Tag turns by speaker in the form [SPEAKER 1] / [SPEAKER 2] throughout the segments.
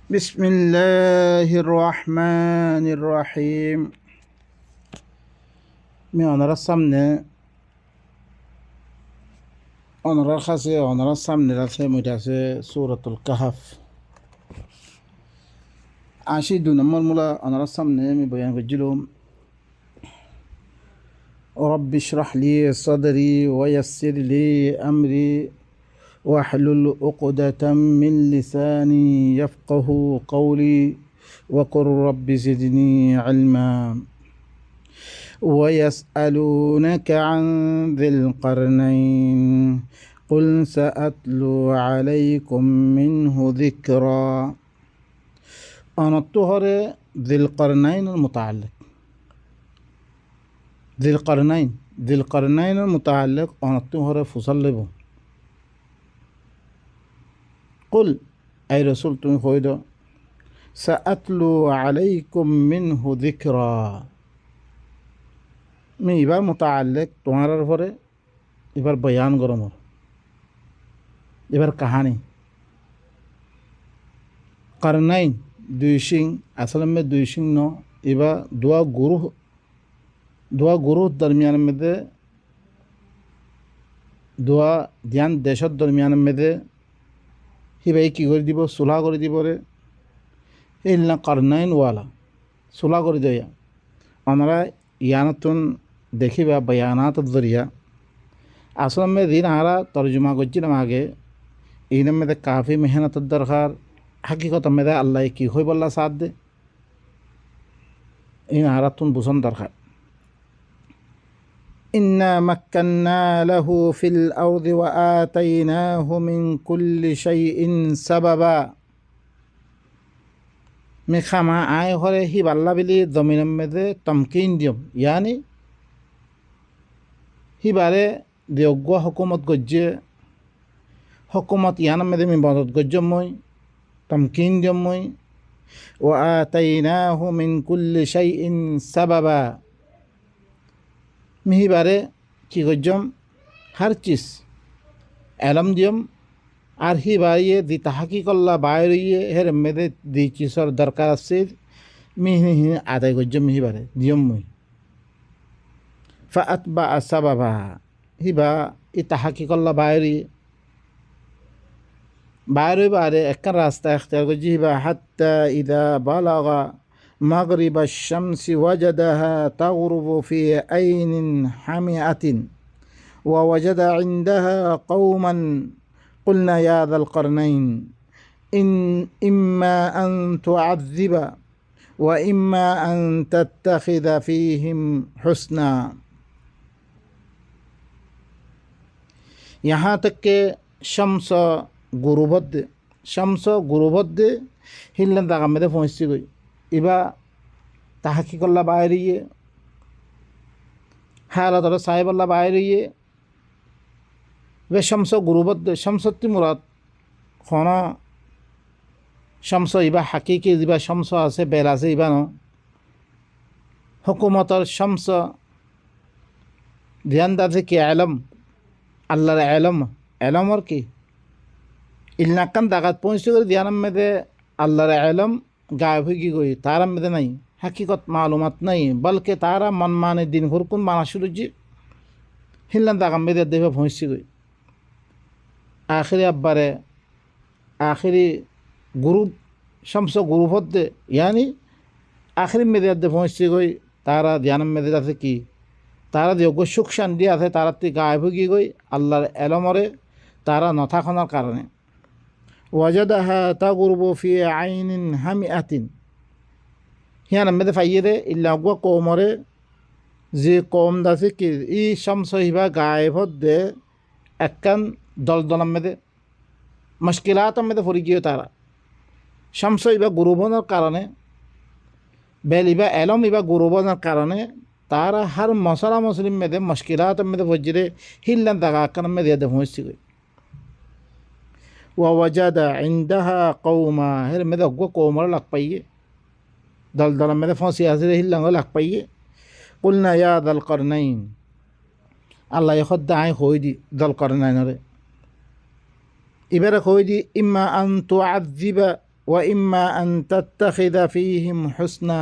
[SPEAKER 1] بسم الله الرحمن الرحيم. Mi onara samne onara khase onara samne rase mutase suratul kahf. Ashidu namar mula onara samne mi bayan gajilum. رب اشرح لي صدري ويسر لي أمري واحلل عقدة من لساني يفقه قولي وقل رب زدني علما ويسألونك عن ذي القرنين قل سأتلو عليكم منه ذكرا. أنا الطهر ذي القرنين المتعلق ذي القرنين المتعلق أنا الطهر فصلبه. قل أي رسول تم خويدو سأتلو عليكم منه ذكرا. मैं E bar मुताल्लिक तुम्हारार परे E bar बयान गरमर E bar कहानी करनाइन दुइशिंग असल में दुइशिंग no इबा दुआ गुरु दरमियान में दे दुआ ध्यान देशत दरमियान में दे हिबाई की कर दिबो सुलह कर दिबो रे इल्ला करनाइन वाला सुलह कर दिया अनरा यानतुन देखिबा बयानात जरिया असल में दिन आरा तर्जुमा गज्जिलम आगे इन में काफ़ी मेहनत दरकार हकीकत में अल्लाह की होय बल्ला साथ दे इन आरा तुन बुसन दरकार इन्ना मक्कन्ना लहु फिल अर्दि व आतैनाहु मिन कुल्लि शैइन सबबा में खामा आए होरे ही बल्ला बिली ज़मीन में दे तमकीन दियम यानी ही बारे दियोग्वा हुकूमत गज्जे हुकूमत यान में दे में मदद गज्जम मोई तमकीन दियम मोई व आतैनाहु मिन कुल्लि शैइन सबबा में ही बारे की गज्जम हर चीज़ एलम दियम আর হি বাড়িয়ে দি তাহাকি কল্লা বাইরিয়ে হের মেদে দি চিসর দরকার আছে মিহি আদায় গজ্জম মিহি বারে দিয়ম মুই ফাআত বা আসাবাবা হিবা ই তাহাকি কল্লা বাইরে বারে একটা রাস্তা এখতিয়ার গজ্জি হিবা হাত্তা ইদা বালাগা মাগরিব আশ-শামস ওয়াজাদাহা তাগরুবু ফি আইনিন হামিআতিন ওয়া ওয়াজাদা ইনদাহা কওমান قلنا يا ذا القرنين إما أن تعذب وإما أن تتخذ فيهم حسنا. यहाँ तक के शम्स गुरुबद्ध हिलन दागा में पहुँची गई इबा ताहकी कल्ला बाहरिए हालत और साहिब अल्लाह बाहरिए वे शम्स गुरुबद्ध शम्सत्ती मुराद खाना शम्स इबा हकीकी इबा शम्स आसे बेलासे इबा नो हुकूमत और शम्स ध्यान दाते कि आलम अल्लाह आलम और की इल्नाकन दागत पहुँचते कर ध्यान में दे अल्लाह आलम गायब होगी गई तारा में दे नहीं हकीकत मालूमात नहीं बल्कि तारा मन माने दिन भर कुन माना शुरू जी हिलन दागा में दे देवे पहुँचती गई आखिरी अब्बारे आखिरी गुरु शम्स गुरुबद्ध यानी आखिरी में दे पहुँचती गई तारा ध्यान में दे जाते कि तारा दियोग्य सुख शांति आते तारा ती गायब होगी गई अल्लाहर एलमरे तारा नथा खनार कारणे वजदाहा तागुरबु फी आइनिन हामिआतिन हियान में दे फाइये दे इल्लागुआ कौमरे जे कौम दासे कि ई शम्स हिबा गायब दे एक्कान दलदलम में दे मुश्किलात में दे फरी गयो तारा शम्स इबा गुरुबनर कारणे बेल इबा एलम इबा गुरुबनर कारणे तारा हर मसला मुस्लिम में दे मुश्किलात में दे वजरे हिलन दगा कन में दे पहुँची गई व वजदा इंदहा कौमा हर में दे गो कौमर लग पाइए दलदलम में दे फंसी हाजिर हिलन लग पाइए कुलना या दल करनैन अल्लाह यखद आए खोई दी दल करनैन रे इबारे खोई दी इम्मा अन तुअज़्ज़िबा ওয়া ইম্মা আন তাত্তাখিদা ফীহিম হুসনা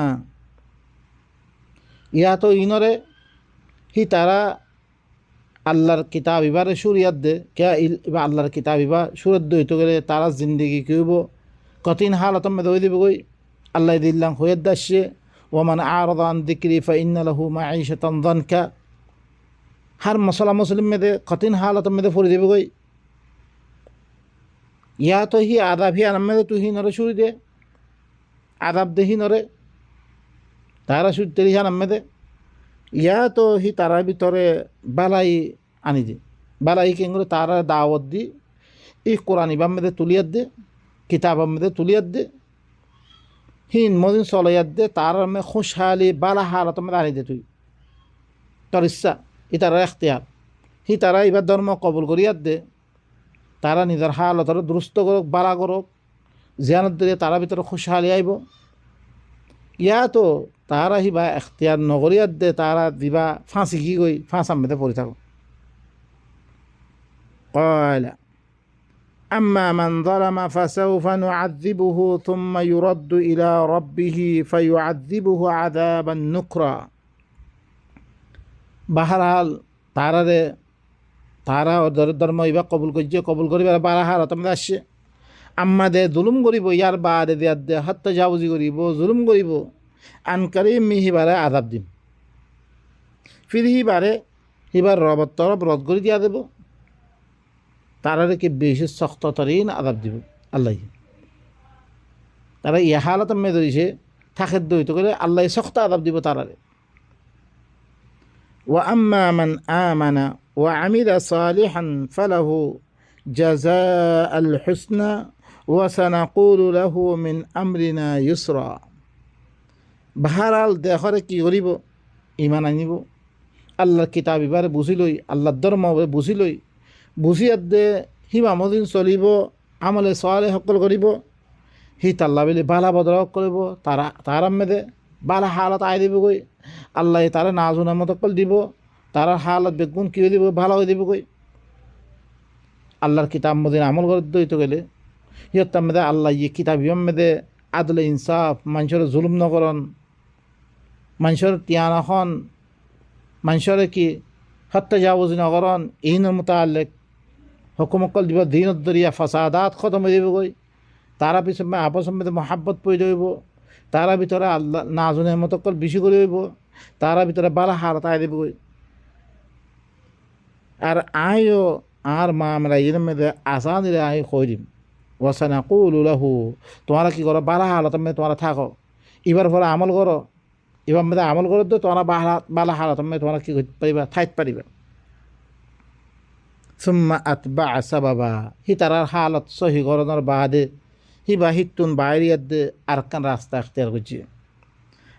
[SPEAKER 1] ইয়া তো ইনরে হি তারা আল্লাহর কিতাব ইবারে সুরিয়াত দে কে ইবা আল্লাহর কিতাব ইবা সুরত দইতো গেলে তারা জিন্দিগি কিউব কঠিন হালত মে দই দিব গই আল্লাহ দিল্লাং হয়ে দাসে ওমান আরদা আন যিকরি ফাইন্না লাহু মাঈশাতান যানকা হার মশলা মুসলিম মে দে কঠিন হালত মে দে পড়ে দিব গই ইয়া তো হি আদাব হি আনাম মে দে তু হি নরে সুরি দে আদাব দে হি নরে তারা সুর তেরি আনাম মে দে ইয়া তো হি তারার ভিতরে বালাই আনি দে বালাই কেঙ্গুলো তারা দাওয়াত দি ই কোরআন ইবাম মেদে তুলিয়াত দে কিতাব মেদে তুলিয়াত দে হিন মদিন চলাইয়াত দে তার মে খুশহালি বালা হালত মেদে আনি দে তুই তোর ইচ্ছা ই তারা এখতিয়ার হি তারা এবার ধর্ম কবুল করিয়াত দে তারা নিজের হালত দুরুস্ত করক বালা করক জিয়ানত দিলে তারা ভিতরে খুশহালি আইব ইয়া তো তারা হিবা এখতিয়ার নগরিয়াত দে তারা দিবা ফাঁসি কি গই ফাঁস আমেদে পড়ে থাকো قال أما من ظلم فسوف نعذبه ثم يرد إلى ربه فيعذبه عذابا نكرا بهرحال তারা ওদের ধর্ম ইবা কবুল করছে কবুল করিবার বারাহার তোমাদের আসছে আম্মা দে জুলুম করিব ইয়ার বাদে দেয়ার দে হত্যা জাউজি করিব জুলুম করিব আনকারি মিহিবারে আদাব দিম ফির হিবারে হিবার রবর তরফ রদ করে দিয়া দেব তারারে কি বেশি শক্ততরিন আদাব দিব আল্লাহ তারা ইয়া হালত মে ধরিছে থাকের দইত করে আল্লাহ শক্ত আদাব দিব তারারে ওয়া আম্মা মান আমানা ওয়া আমিলা সালিহান ফালাহু জাযাআল হুসনা ওয়া সানাকুলু লাহু মিন আমরিনা ইউসরা বাহারাল দেখরে কি করিব ইমান আনিব আল্লাহর কিতাব এবারে বুঝি লই আল্লাহর ধর্ম বুঝি লই বুঝিয়াত দে হিবা মদিন চলিব আমলে সওয়ালে সকল করিব হি তাল্লা বলে বালা বদল করিব তারা মেদে বালা হালত আই দিব গই আল্লাহ তারা নাজুনের মতো কল দিব তারা হালত বেগুন কি দিব ভালো হয়ে দিব গই আল্লাহর কিতাব মদিন আমল করে দইতে গেলে হিয়তার মেদে আল্লাহ ইয়ে কিতাব ইয়ম মেদে আদলে ইনসাফ মানুষের জুলুম নকরণ মানুষের তিয়ান এখন মানুষের কি হত্যা জাবুজি নকরণ ইনের মোতালেক হুকুমকল দিব দিনত দরিয়া ফাসাদাত খতম হয়ে যাব গই তারা পিছনে আপস মধ্যে মহাব্বত পড়ে যাইব তারা ভিতরে আল্লাহ নাজনের মতো কল বেশি করে হইব তারা ভিতরে বালা হার তাই দেব গই আর আইও আর মা আমরা এর মধ্যে আশা দিলে আই কই দিম ওয়াসানাকুলু লাহু তোমরা কি করো বালা হালত মধ্যে তোমরা থাকো এবার পরে আমল করো এবার মধ্যে আমল করো তো তোমরা বালা হালত মধ্যে তোমরা কি করতে পারিবা থাইতে পারিবা সুম্মা আতবা সাবাবা হি তারার হালত সহি করণের বাদে হি বা হিতুন বাইরিয়াত দে আরকান রাস্তা এখতিয়ার করছে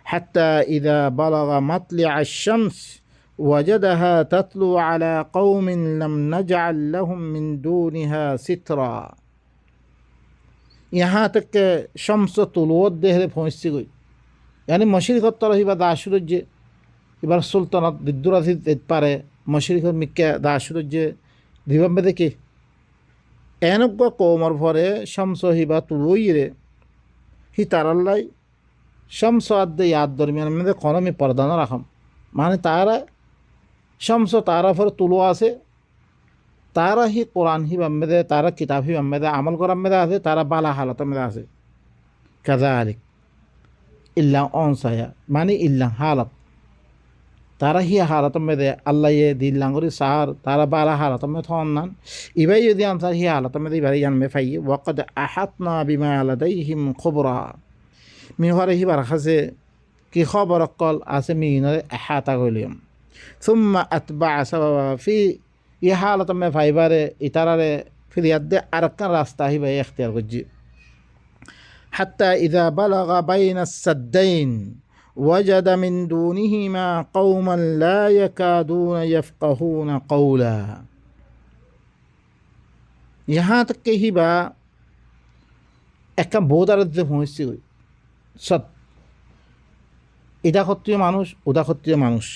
[SPEAKER 1] হাত্তা ইদা বালাগা মাতলিআ আশ-শামস ওয়াজাদাহা তাতলু আলা কওমিন লাম নাজআল লাহুম মিন দুনিহা সিতরা यहाँ तक के शम्स तुलुवत देहरे पहुँचती गई यानी मशरिकत तरह हिबा दाशुरज्जे इबार सुल्तानत विद्युराधित पारे मशरिकत मिक्के दाशुरज्जे दिबम्बे देखी एनक कौमर भरे शम्स हिबा तुलुइरे हि ताराल्लाई शम्स आद्दे याद दरमियान में कोनो में पर्दा न रखम माने तारा शम्स तारा भर तुलु आसे तारा ही कुरान ही बम्बे तारा किताब ही बम्बे अमल कर आसे तारा बाला हालत में आसे कज़ालिक इल्ला ओनसाया मानी इल्ला हालत तारा ही हालत में दे अल्लाह ये दिल लंगरी सार तारा बाला हालत में थोन्नान इबाई यदि आंसर ही हालत में दे इबाई में फाइए वक़द अहतना बिमा लदैहिम खुबरा मिहरे ही बरखसे कि खबर कल आसे मिनरे अहाता गलियम सुम्मा अतबा सबबा फी ये हालत में फाइबारे इतारे फिर यद अरकन रास्ता ही भाई इख्तियार कुछ हत्ता इज़ा बलगा बैन अस्सद्दैन वजद मिन दूनिहिमा कौमन ला यकादून यफ़क़हून क़ौला यहाँ तक के ही बा एक बोदारत से पहुँचती हुई सत इधा खत्तियों मानुष उधा खत्तियों मानुष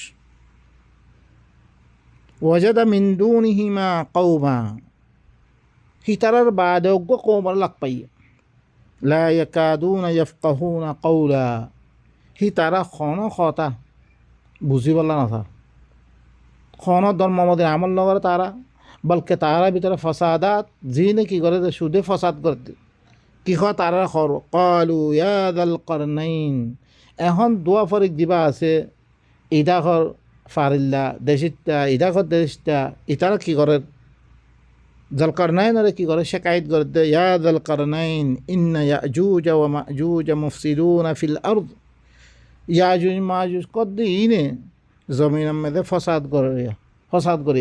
[SPEAKER 1] वजदा मिन दूनिहिमा कौमा हि तारार बादे उग्गो कौमर लग पाइए লা ইয়াকাদুনা ইয়াফকাহুনা কওলা হি তারা খন কথা বুঝি বললা না থা খন ধর্ম মধ্যে আমল নগরে তারা বলকে তারা ভিতরে ফসাদাত জিনে কি করে সুদে ফসাদ করে কি হয় তারা খর কালু ইয়া যাল করনাইন এখন দোয়া ফরিক দিবা আছে ইদা ঘর ফারিল্লা দেশিতা ইদা ঘর দেশিতা ইতারা কি করে জাল করনাইন আরে কি করে শিকায়ত করে দে ইয়া জাল করনাইন ইন্না ইয়াজুজ ওয়া মাজুজ মুফসিদুনা ফিল আরদ ইয়াজুজ মাজুজ কদ ইনে জমিনের মধ্যে ফসাদ করে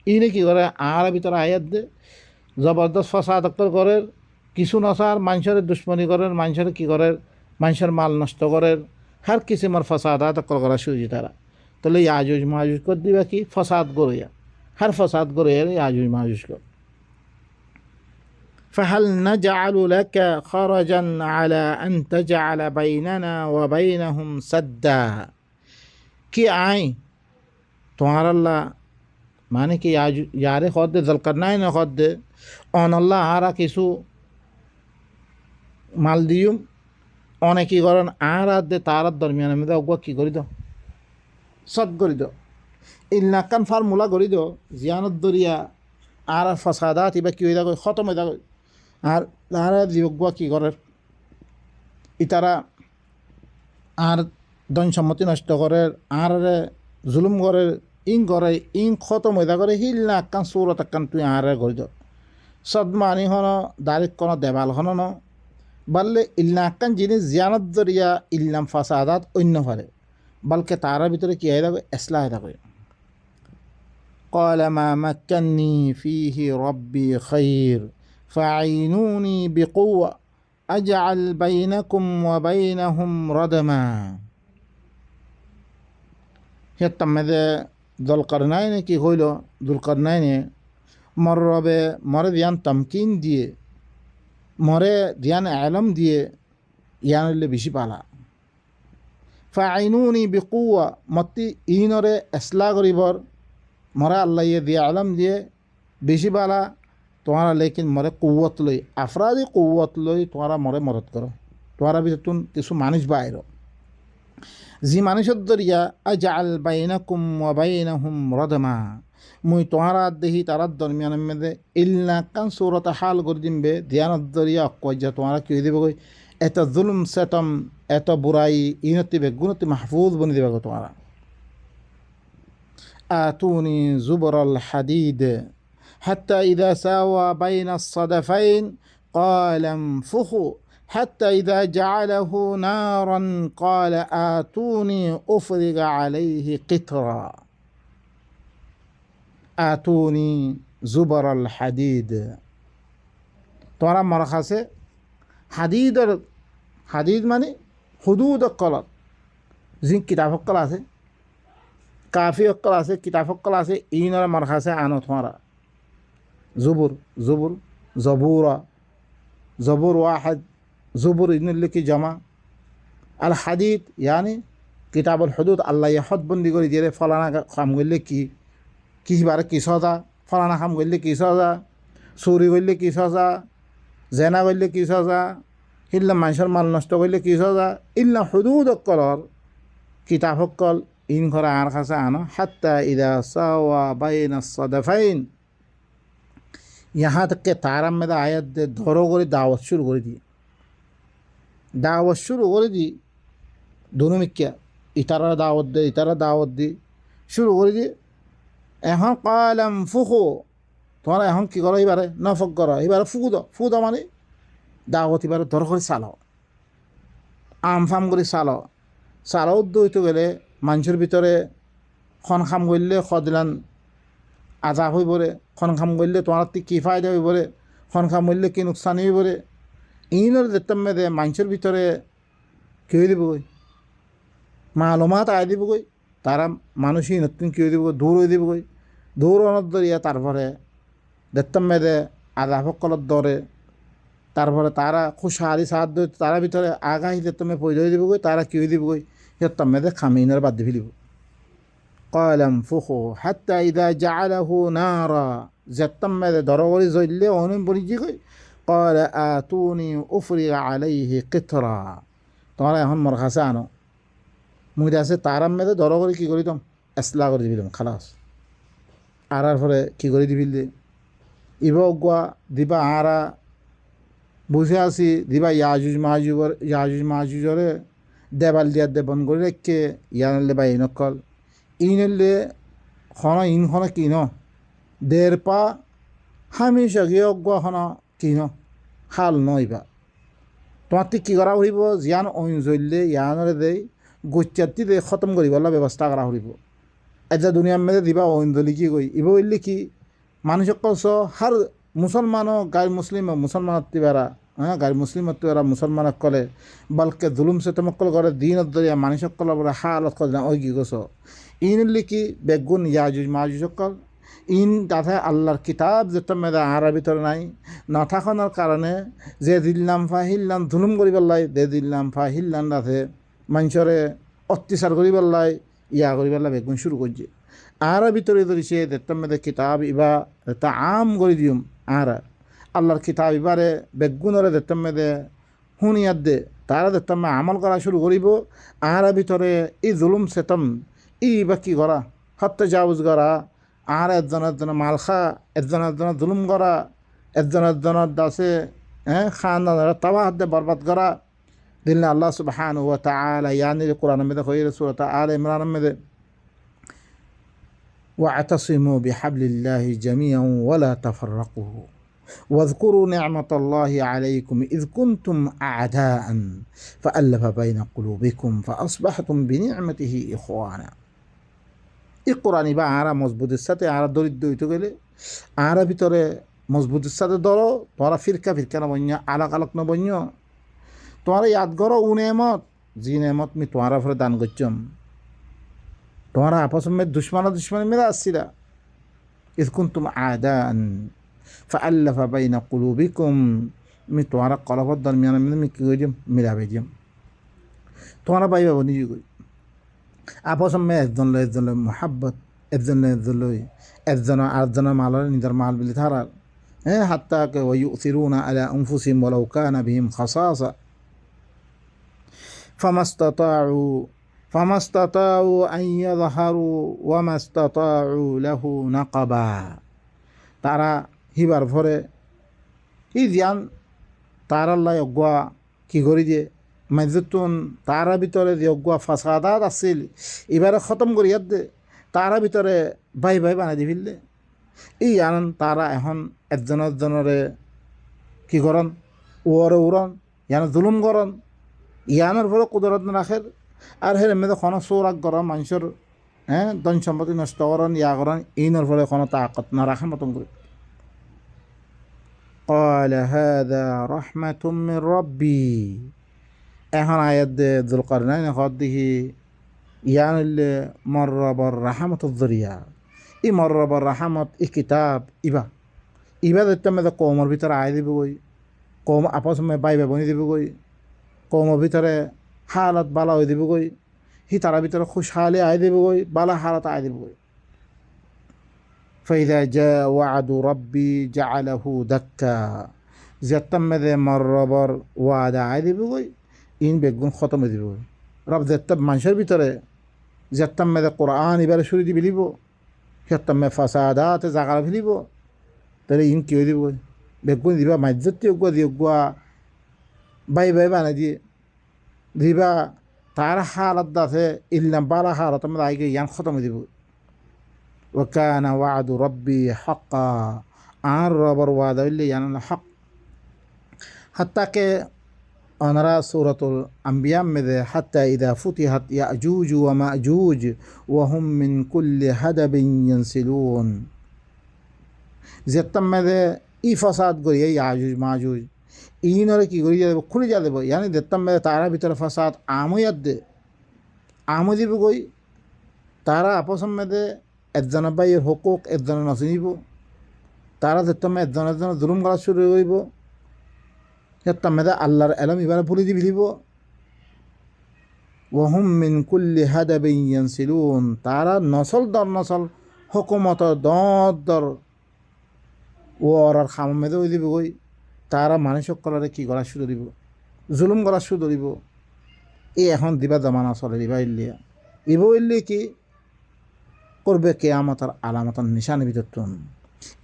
[SPEAKER 1] ইনে কি করে আর ভিতরে আয়াত দে জবরদস্ত ফসাদ করে কিছু নসার মানুষের দুশ্মনী করেন মানুষের কি করে মানুষের মাল নষ্ট করেন হার কিসিমের ফসাদাত করা সুজি তারা তাহলে ইয়াজুজ মাজুজ কর দিবা কি ফসাদ গড়িয়া হার ফসাদ গড়িয়া ইয়াজুজ মাজুজ কর فهل نجعل لك خرجا على أن تجعل بيننا وبينهم سدا কি আই তোমার আল্লাহ মানে কি ইয়ারে খদ দে জলকার নাই না খদ দে অন আল্লাহ আরা কিছু মাল দিউম অনেক কি করেন আর দে তার দরমিয়ানের মধ্যে অগুয়া কি করি দাও সদ করি দাও ইলনাকান ফার্মুলা করি দাও জিয়ানত দরিয়া আর ফসাদাত ইবা কি হয়ে যাবে খতম হয়ে যাবে আর তারা দিবগুয়া কি করে ইতারা আর ধন সম্মতি নষ্ট করে আর জুলুম করে ইং খতম হয়ে করে হিলনা আকান চৌরত আকান তুই আর করে দাও সদমানি হন দারিক কোনো দেবাল হন ন বললে ইল্লা আকান জিনিস জিয়ানত জরিয়া ইল্লাম ফাসাদাত অন্য পারে বলকে তারার ভিতরে কি হয়ে যাবে এসলা হয়ে যাবে قال ما مكنني فيه ربي خير فاعينوني بقوة أجعل بينكم وبينهم ردما হিয়াত্তাম্মেদে জলকারনাইনে কি হইল জুলকারনাইনে মরে দিয়ান তামকিন দিয়ে মরে দিয়ান আলম দিয়ে ইয়ান হইলে বেশি পালা ফাইনুনি বিকুয়া মতি ইনরে এসলা করিবর মরে আল্লাহ ইয়ে দিয়ে আলম দিয়ে বেশি পালা তোমারা লেকিন মরে কুয়ত লই আফরাদি কুয়ত লই তোমারা মরে মরত করো তোমারা ভিতর কিছু মানুষ বাইর জি মানুষের দরিয়া আজআল বাইনাকুম ওয়া বাইনাহুম রদমা মুই তোমারা দেহি তারার দরমিয়ানের মধ্যে ইল্লা কান সূরত হাল করে দিমবে ধ্যানত দরিয়া অকজা তোমারা কি দিব কই এত জুলুম সেতম এত বুরাই ইনতি বেগুনতি মাহফুজ বনি দিবা তোমারা আতুনি জুবরাল হাদিদ حتى إذا ساوى بين الصدفين قال انفخوا حتى إذا جعله نارا قال آتوني أفرغ عليه قطرا آتوني زبر الحديد ترى مرخصة حديد মানে حدود القلب زين كتاب القلب আছে কাফি القلب আছে কিতাব القلب আছে ইনর مرخصة আনো তোমারা জবুরা জবুর ওয়াহিদ জবুর ইনলে কি জমা আল হাদিদ ইয়ানি কিতাবুল হুদুদ আল্লাহ হদ বন্দি করে দিয়ে ফলানা কাম করলে কি বারে কি সজা ফলানা কাম করলে কি সজা চুরি করলে কি সজা জেনা করলে কি সজা হিল্লা মানুষের মাল নষ্ট করলে কি সজা ইল্লা হুদুদ অকলর কিতাব অকল ইন ঘরে আর কাছে আনো হাত্তা ইদা সাওয়া বাইনা সাদাফাইন यहाँ तक के तारा में आयत दे धरो করে দাওয়াত শুরু করে দি दोनों में क्या इतारा दावत दे শুরু করে দি এখন কালাম ফুকো তোমরা এখন কি করো এবারে নফক করো এবারে ফু দাও মানে দাওয়াত এবারে ধর করে চালাও ফাম করে চালাও দইতে গেলে মানুষের ভিতরে খন খাম করলে খদিলান আজা হয়ে পড়ে খন খাম করলে তোমার কি ফায়দা হয়ে পড়ে খন খাম করলে কি নোকসান হয়ে পড়ে ইনর দেখতাম মেদে মানুষের ভিতরে কী হয়ে দিব গই মালুমাত আয় দিব গই তারা মানুষই নতুন কী হয়ে দিব দূর হয়ে দিব গই দূর অনত দরিয়া তারপরে দেখতাম মেদে আজা সকলত দরে তারপরে তারা খুশহালি সাহায্য তারা ভিতরে আগাহি দেখতাম পয়দা হয়ে দিব গই তারা কী হয়ে দিব গই দেখতাম মেদে খামিনের বাদ দিয়ে ফেলিব قال انفخوا حتى إذا جعله نارا زتم ماذا ضروري زيلة ونم بريجي قال آتوني أفرغ عليه قطرا তোমার এখন মোর কাছে আনো মুই আছে তারাম মেদে ধরো করে কী করিতাম এসলা করে দিবিলাম খালাস আর পরে কী করে দিবিলে ইবা অগুয়া দিবা আরা বসে আছি দিবা ইয়াজুজ মাহাজুজরে দেবাল দিয়া দেবন করে রেখে ইয়ানলে বা ইনকল ইনলে খন কিন দের পা হামিশা গিয়ে অগুয়া খন কিন হাল নইবা তোমার ঠিক কী করা হইব জিয়ান অইন জ্বললে ইয়ানরে দেই গোচ্চাতি দে খতম করিবলা ব্যবস্থা করা হইব এজা দুনিয়ার মেদে দিবা অইন জ্বলি কি কই ইব হইলে কি মানুষক কস হার মুসলমানও গাই মুসলিম মুসলমানত তিবারা হ্যাঁ গাই মুসলিমত তিবারা মুসলমানক কলে বালকে জুলুম সে তমকল করে দিনত দরিয়া মানুষক কল বলে হালত কল না ওই কি গছ ইনলি কি বেগুন ইয়াজুজ মাহুজ কল ইন তাতে আল্লাহর কিতাব যেটা মেদা আরবি ভিতরে নাই নাথাকনের কারণে যে দিল্লাম ফাহিল্লাম জুলুম করি পেলাই দে দিল্লাম ফাহিল্লাম তাতে মানুষরে অত্যাচার করি পেলাই ইয়া করি পেলাই বেগুন শুরু করছে আর ভিতরে ধরিছে দেখতাম মেয়েদের কিতাব ইবা তা আম করে দিম আর আল্লাহর কিতাব ইবারে বেগুনরে দেখতাম মেয়েদে হুনিয়াত দে তারা দেখতাম আমল করা শুরু করিব আর ভিতরে ই জুলুম সেতম বা কী করা হত্যা জাউজ করা আর একজনের মাল খা একজনের জুলুম করা একজনের দাসে খানদানের তাওয়া হাত দিয়ে বরবাদ করা দিল্লা আল্লাহ সুবহানাহু ওয়া তাআলা ইয়ানি কোরআনের মধ্যে হয়ে সূরা আলে ইমরানের মধ্যে واعتصموا بحبل الله جميعا ولا تفرقوا واذكروا نعمة الله عليكم إذ كنتم أعداء فألف بين قلوبكم فأصبحتم بنعمته إخوانا এই কোরআনই বা আরা মজবুতের সাথে আরা দরিদ্র হইতে গেলে আরা ভিতরে মজবুতের সাথে ধরো তোরা ফিরকা না বন্য আলাক না বন্য তোমার ইয়াদ করো উ নেমত জি নেমত মি তোমার ফলে দান করছম তোমার আপস में दुश्मन मेरा আসছিলা إذ كنتم أعداء فألف بين قلوبكم মি তোমার কলবত দরমিয়ান মি কি করি মিলাবে দিম তোমার ভাই বাবু নিজে করি আপস में একজন মোহাব্বত একজন আরেকজনের মালের নিজের মাল বিলি থারার হ্যাঁ হাত্তা কে ওয়ুসিরুনা আলা আনফুসিহিম ওয়ালাউ কানা বিহিম খাসাসা فما استطاعوا أن يظهروا وما استطاعوا له نقبا তারা হিবার ভরে ই জ্ঞান তারাল্লাই অগুয়া কি করি যে মাজুতুন তারা ভিতরে যে অগুয়া ফাসাদাত আছিল এবারে খতম করি ইয়াত দে তারা ভিতরে ভাই বানাই দি ফেললে এই আনন্দ তারা এখন একজনরে কি করন ওরে উড়ন ইয়ান জুলুম করন ইয়ানোর ফলে কুদরত রাখের আর হের মেয়েদের কোনো চৌরাক করা মানুষের ধন সম্পত্তি নষ্ট করেন ইয়া করেন ইনোর ফলে কোনো তাকত না রাখেন মতন করে قال هذا رحمة من ربي এখন আয়াত দে যুলকারনাইন হদিহি ইয়ানিল মররবর রাহমাতুদ দরিয়া ই মররবর রাহমত ই কিতাব ইবা দেখতে মেয়েদের কৌমর ভিতরে আয় দিব গই কৌম আপস মে বাই বনি দিব গই কৌমর ভিতরে হালত বালা হয়ে দিব গই হি তারা ভিতরে খুশহালি আয় দিব গই বালা হালত আয় দিব গই فإذا جاء وعد ربي جعله دكا যেতাম মেদে মররবর ওয়াদা আয় দিব গই ইন বেগুন খতম হয়ে দিব রব যেতাম মানুষের ভিতরে যেতাম মেদে কোরআন এবারে শুরু দিবি দিব সেতাম মে ফাসাদাতে জাগার ফেলিব তাহলে ইন কী হয়ে দিব বেগুন দিবা মাজ্জতি অগুয়া বাই বানাই দিয়ে দিবা তার হালত আছে ইল্লাম বালা হালত আমরা আগে ইয়ান খতম দিব ওয়াকানা ওয়াদু রব্বি হাক্কা আর রবর ওয়াদা হইলে ইয়ান হক হাত্তাকে অনারা সূরাতুল আম্বিয়া মেদে হাত্তা ইদা ফুতিহাত ইয়াজুজ ওয়া মাজুজ ওয়া হুম মিন কুল্লি হাদাবিন ইয়ানসিলুন যেতাম মেদে ই ফাসাদ করি ইয়াজুজ মাজুজ ইনরে কি করি যাব খুলে যা দেব ইয়ানি দেখতাম মেদে তারা ভিতরে ফাসাদ আময়াত দে আমো দিব গই তারা আপস মেদে একজনের বাইয়ের হকুক একজনের নচিনিব তারা দেখতাম একজনের জুলুম করা শুরু করব দেখতাম মেদে আল্লাহর এলম এবারে ভুলে দি বিলিব ওয়াহুম মিন কুল্লি হাদাবিন ইয়ানসিলুন তারা নসল দর নসল হুকুমত দর ওর খাম মেদে ওই দিব গই তারা মানুষসকলরে কি করা শুরু দিব, জুলুম করা শুরু দিব। এই এখন দিবা জমানা চলে দিবা ইল্লিয়া ইব ইল্লি কি করবে কেয়ামতের আলামতের নিশানি ভিতর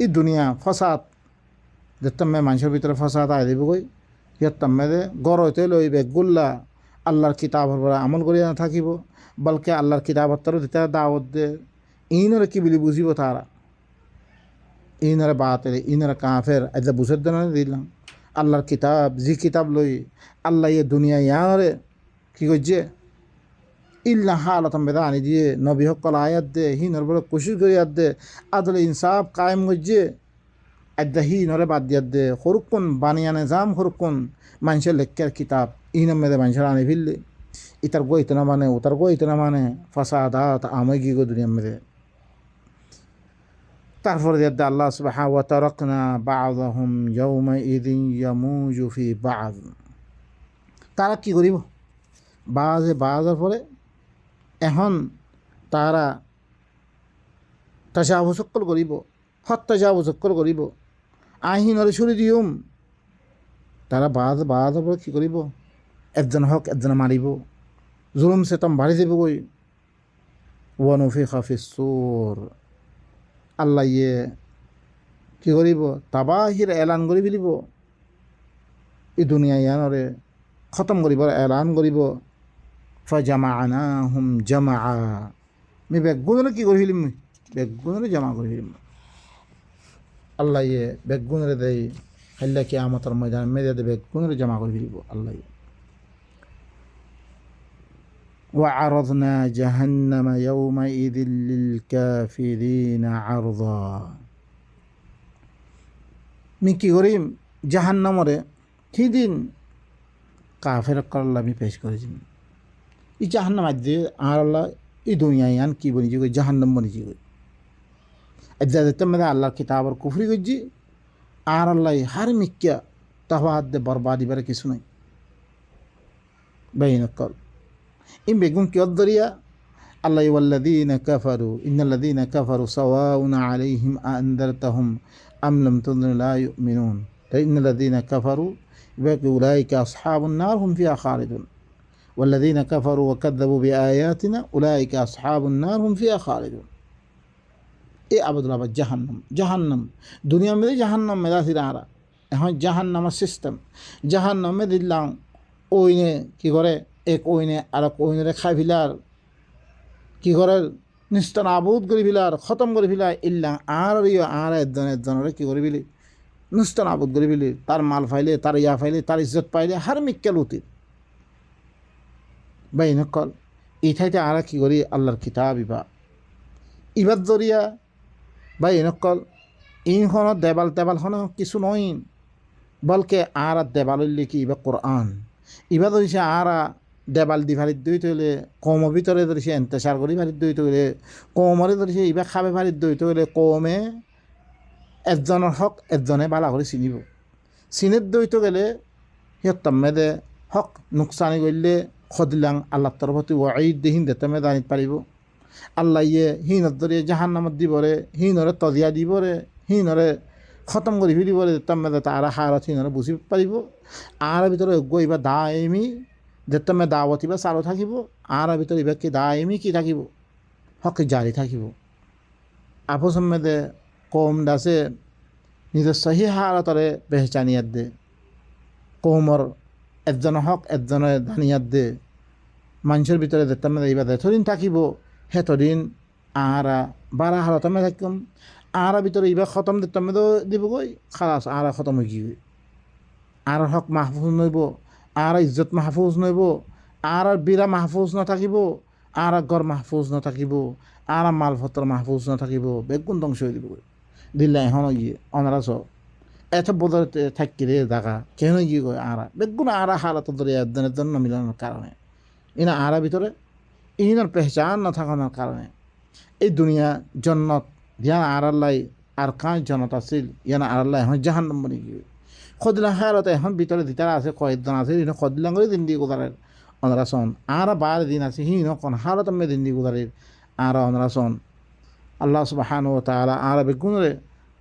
[SPEAKER 1] এই দুনিয়া ফসাদ দেখতামে মানুষের ভিতরে ফসাদ আয় দিব গই সিহঁতামে যে গড় হইতে লই বেগুল্লা আল্লাহর কিতাবর পৰা আমল কৰি নাথাকিব, বলকে আল্লাহর কিতাবর তর দিতে দাওয়াত দে ইনরে কি বলি বুঝিব তারা, ইনরে বাতের ইনরে কাফের এদের বুঝের দেন দিলাম। আল্লাহর কিতাব যে কিতাব লই আল্লাহ ইয়ে দুনিয়া ইয়ারে কি করছে ইল্লা হালতম বেদা আনি দিয়ে নবী সকল আয়াত দে হিনর বড় কুশি করি আদ দে আদল ইনসাফ কায়েম করছে আদা হিনরে বাদ দিয়াত দে হরুক্ষণ বানিয়া নিজাম হরুক্ষণ মানুষের লেখার কিতাব ইনম মেদে মানুষের আনি ফিরলে ইতার গইতে না মানে ওতার গইতে না মানে ফাসাদাত আমই গি গো দুনিয়া মেদে। তারপরে দিয়াত আল্লাহ সুবহানাহু ওয়া তারাকনা বা'দাহুম ইয়াওমাইযিন ইয়ামুজু ফি বা'দ, তারা কি করিব বাজের পরে এখন তারা তাজাবুজকল করিব, হত্যাজাবুজকল করিব, আহিনরে ছুরি দিউম। তারা বাজের পরে কী করিব, একজন হক একজন মারিব, জুলুম সেতম বাড়ি যাব গই। ওয়ানুফিখা ফিস-সূর, আল্লাহ ইয়ে কী করিব তাবাহির এলান কৰি ফেলিব, এই দুনিয়া ইয়ানরে খতম করিব এলান করিব। ফাজামা'নাহুম জামা'a, আমি বেগুনরে কি করে ফেলিম, বেগুনরে জমা করে ফেলিম। আল্লাহ ইয়ে বেগুনরে দেয় হাল্লা কিয়ামতের ময়দান মেরে দে বেগুনরে জমা করে ফেলিব আল্লাহ। وعرضنا جهنم يومئذ للكافرين عرضا, আমি কি করিম জাহান্নামরে সেদিন কাফের করলা আমি পেশ করেছি। এই জাহান্নাম আজ আর আল্লাহ এই দুনিয়ায় আন কি বনিছি কই জাহান্নাম বনিছি কই আজ মেরে আল্লাহর কিতাবর কুফরি করছি আর আল্লাহ হার মিক্কা তাহাদ দে বরবাদি বারে কিছু নাই বাইনকল ইম বেগুন কি অদরিয়া আল্লাহ ওয়াল্লাযীনা কাফারু ইন্নাল্লাযীনা কাফারু সাওয়াউন আলাইহিম আনদারতাহুম আম লাম তুনজির লা ইউমিনুন ইন্নাল্লাযীনা কাফারু উলাইকা আসহাবুন নার হুম ফিহা খালিদুন والذين كفروا وكذبوا بآياتنا أولئك أصحاب النار هم فيها خالدون। এই আবদুল আবাদ জাহান্নাম দুনিয়া মেরে জাহান্নাম মেরা সিরারা এখন জাহান্নামের সিস্টেম জাহান্নামে দিলাম ওইনে কি করে এক ওইনে আর এক ওইনে খাই ফেলার কি করে নিস্তান আবুদ করে ফেলার খতম করে ফেলার ইল্লা আর একজনের কি করে ফেলি নিস্তান আবুদ করে ফেলি, তার মাল ফাইলে তার ইয়া ফাইলে তার ইজ্জত পাইলে হার মিক্কেল উতির বাই নকল। এই ঠাইতে আর কি করি আল্লাহর কিতাব ইবাদ জরিয়া বাই নকল ইনখনত দেবালখন কিছু নইন বলকে আর দেবাল হইলে কি ইবা কোরআন ইবা ধরিছে আর দেবাল দি ভারিত দইতে হইলে কৌমের ভিতরে ধরিছে এন্তেসার করি ভারিত দইতে হইলে কৌমরে ধরিছে ইবা খাবে ভারিত দইতে হইলে কৌমে একজনের হক একজনে বালা করে চিনিব, চিনের দইতে গেলে সিহঁত মেদে হক নোকসানি করলে খদিলাং আল্লাহ তরফতি ওয়াঈদ দিহিন দেতেমে জানিত পাৰিব। আল্লাহ ইয়ে হিনত ধরিয়ে জাহান্নামত দিবরে হিনরে তজিয়া দিবরে হিনরে খতম কৰি ফেলিবরে দেতামে তারা হাৰত হিনরে বুঝি পাৰিব। আর ভিতরে গইবা দা এমি দেতামে দাওয়াত ইবা চালু থাকিব, আর ভিতরে ইবা কি দা এমি কি থাকিব হক জারি থাকিব। আপস মেদে কৌম দাসে নিজের সহি হালতরে বেহচানিয়াত দে, কৌমর একজনের হক একজনের ধানিয়াত দে, মানুষের ভিতরে যেতামে এইবা যতদিন থাকিব সেতদিন আরা বারা হালতমে থাকিম। আর ভিতরে এইবা খতম দিতামে তো দিবগৈ খালাস আর খতম হয়ে গিয়ে আর হক মাহফুজ নইব, আর ইজ্জত মাহফুজ নইব, আর বিরা মাহফুজ নাথাকিব, আর ঘর মাহফুজ নাথাকিব, আর মালপত্র মাহফুজ নাথাকিব, বেগুন ধ্বংস হয়ে দিবগৈ দিল্লা এখন গিয়ে অনারাস এত বদল থাকিলে জায়গা কেন গিয়ে গয় আরা বেগুন আরা হালাত ধরে একজনের জন্য মিলানোর কারণে ইনা আরা ভিতরে ইনার পেহচান না থাকানোর কারণে এই দুনিয়া জন্নত ইয়ান আরাল্লাই আর কাঁচ জনত আছিল ইয়ান আরাল্লাই এখন জাহান্নাম বনি গিয়ে খদিলা হালত এখন ভিতরে দিতারা আছে কয়েকজন আছে ইনো খদিলাম করে দিন দিয়ে গোদারের অনারাসন আরা বার দিন আছে হিনো কোন হালত দিন দিয়ে গোদারের আরা অনারাসন আল্লাহ সুবহানাহু ওয়া তাআলা আরা বেগুনরে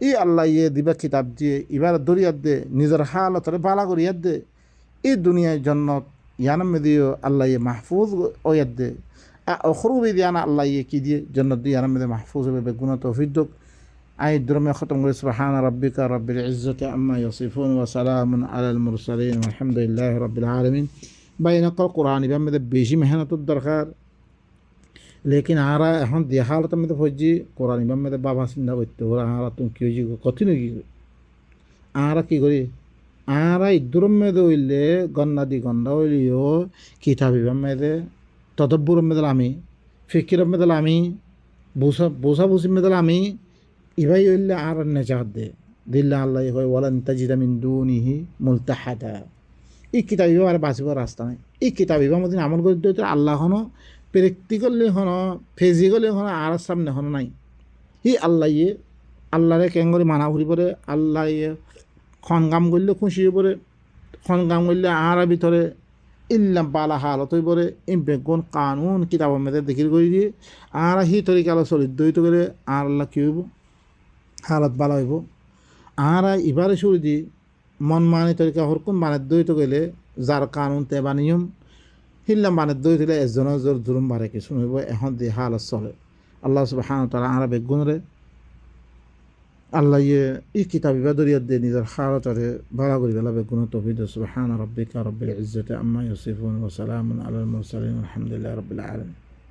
[SPEAKER 1] ই আল্লাহ ইয়ে দিবা কিতাব দিয়ে এবার দরিয়াত দে নিজের হালতরে বালা করিয়াত দে এই দুনিয়ায় জন্নত ইয়ানাম দিও আল্লাহ ইয়ে মাহফুজ ওয়াদ দে অখরুবি দিয়ানা আল্লাহ ইয়ে কি দিয়ে জন্নত দিয়ে ইয়ানাম দে মাহফুজ হবে বেগুনা তৌফিক দক আই দ্রমে খতম করে সুবহানা রাব্বিকা রাব্বিল ইজ্জাতি আম্মা ইয়াসিফুন ওয়া সালামুন আলাল মুরসালিন আলহামদুলিল্লাহি রাব্বিল আলামিন বাইনাকাল কোরআন ইবার মধ্যে বেশি মেহনতের দরকার লেকিন আরা এখন যে হালতের মধ্যে ফজি কোরআন ইবার মধ্যে বাবা চিন্তা করতে ওরা আরা তুমি কি হয়েছি কঠিন কি আরা কি করি আরা ইদুরম মেদে হইলে গন্না দি গন্ডা হইলেও কিতাব ইবার মেদে তদব্বুর মেদল আমি ফিকির মেদল আমি বোসা বুসি মেদল আমি ইবাই হইলে আর নেজাত দে দিল্লা আল্লাহ হয় ওয়ালান তাজিদা মিন দুনিহি মুলতাহাদা এই কিতাব ইবা আর বাঁচিবার রাস্তা নাই এই কিতাব ইবার মধ্যে আমল করে দিতে আল্লাহ হনো প্র্যাকটিক্যালি হন ফিজিক্যালি হন আর সামনে হন নাই হি আল্লাহ ইয়ে আল্লাহরে কেঙ্গরি মানা ঘুরি পরে আল্লাহ ইয়ে খন কাম করলে খুশি হয়ে পড়ে খন কাম করলে আর ভিতরে ইল্লাম বালা হালত হয়ে পড়ে এই বেগুন কানুন কিতাবের মধ্যে দেখির করে দিয়ে আর হি তরিকা আলো চলিত দইত করে আর আল্লাহ কী হইব হালত বালা হইব আর এবারে শুরু দি মন মানি তরিকা হরকুন বানের দইত গেলে যার কানুন তেবা নিয়ম হিল্লাম বানের দই দিলে একজনের জোর জুলুম বাড়ে কিছু হইব এখন দিয়ে হালত চলে আল্লাহ সুবহানাহু ওয়া তাআলা আর বেগুনরে আল্লাহ ইয়ে ই কিতাব ইবা দরিয়াত দিয়ে নিজের হালতরে ভাড়া করি বেলা বেগুন তৌফিক সুবহানা রাব্বিকা রাব্বিল ইজ্জাতি আম্মা ইয়াসিফুন ওয়া সালামুন আলাল মুরসালিন আলহামদুলিল্লাহি রাব্বিল আলামিন